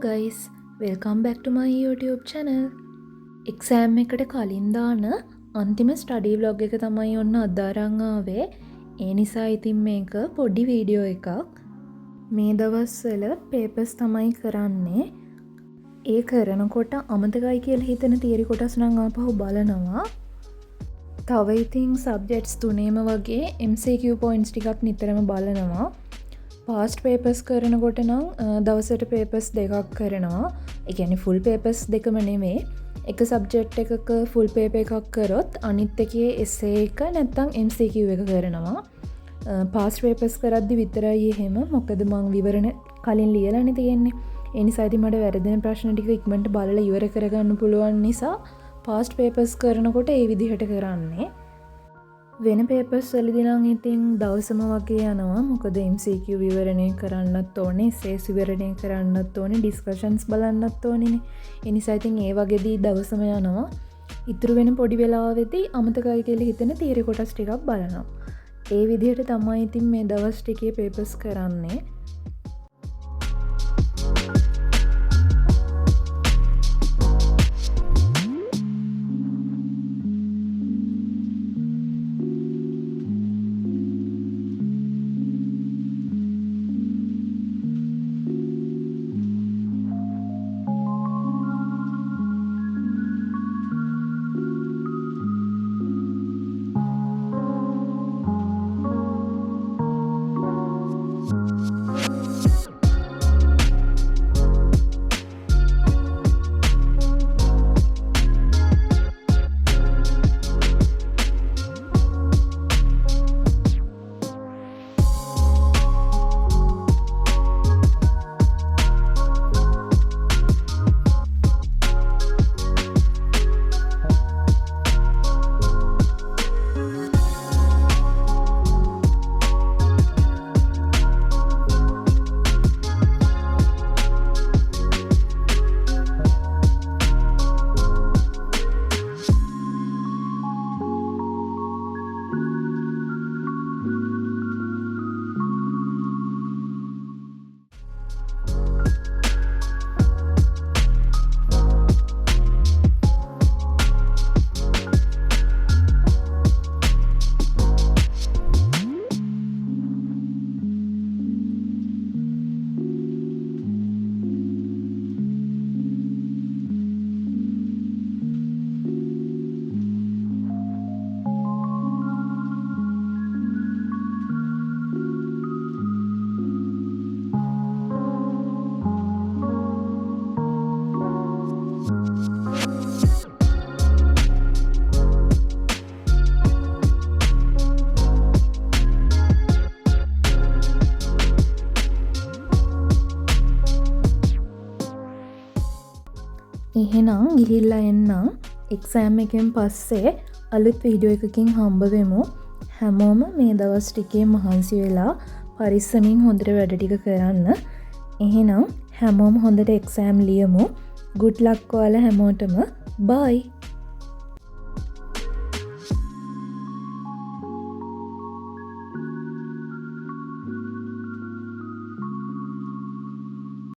guys, welcome back to my YouTube channel. Exam එකට කලින් දාන අන්තිම ස්ටඩි ව්ලොග් එක තමයි ඔන්න අද අරන් ආවේ. ඒ නිසා ඉතින් මේක පොඩි වීඩියෝ එකක්. මේ දවස්වල පේපර්ස් තමයි කරන්නේ. ඒ කරනකොට අමතකයි කියලා හිතෙන තියරි කොටස් නම් ආපහු බලනවා. තව ඉතින් සබ්ජෙක්ට්ස් තුනේම වගේ MCQ points ටිකක් නිතරම බලනවා. පාස්ට් පේපර්ස් කරනකොට නම් දවසට පේපර්ස් දෙකක් කරනවා. ඒ කියන්නේ ෆුල් පේපර්ස් දෙකම නෙමෙයි. එක සබ්ජෙක්ට් එකක ෆුල් පේපර් එකක් කරොත් අනිත් එකේ essay එක නැත්නම් MCQ එක කරනවා. පාස්ට් පේපර්ස් කරද්දි විතරයි එහෙම. මොකද මං විවරණ කලින් ලියලානේ තියෙන්නේ. ඒ නිසා ඉතින් මට වැරදෙන ප්‍රශ්න ටික ඉක්මනට බලලා ඉවර කරගන්න පුළුවන් නිසා පාස්ට් පේපර්ස් කරනකොට ඒ විදිහට කරන්නේ. වෙන පේපර්ස් වලදී නම් ඉතින් දවසම වගේ යනවා. මොකද MCQ විවරණය කරන්නත් ඕනේ, essays විවරණය කරන්නත් ඕනේ, ඩිස්කෂන්ස් බලන්නත් ඕනේනේ. ඒ නිසා ඉතින් ඒ වගේදී දවසම යනවා. ඉතුරු වෙන පොඩි වෙලාවෙදී අමතකයි කියලා හිතෙන තියරි කොටස් ටිකක් බලනවා. ඒ විදිහට තමයි ඉතින් මේ දවස් ටිකේ පේපර්ස් කරන්නේ. එහෙනම් ගිහිල්ලා එන්නම්. එක්සෑම් එකෙන් පස්සේ අලුත් වීඩියෝ එකකින් හම්බ වෙමු. හැමෝම මේ දවස් ටිකේ මහන්සි වෙලා පරිස්සමින් හොඳට වැඩ ටික කරන්න. එහෙනම් හැමෝම හොඳට එක්සෑම් ලියමු. good luck ඔයාලා හැමෝටම. bye.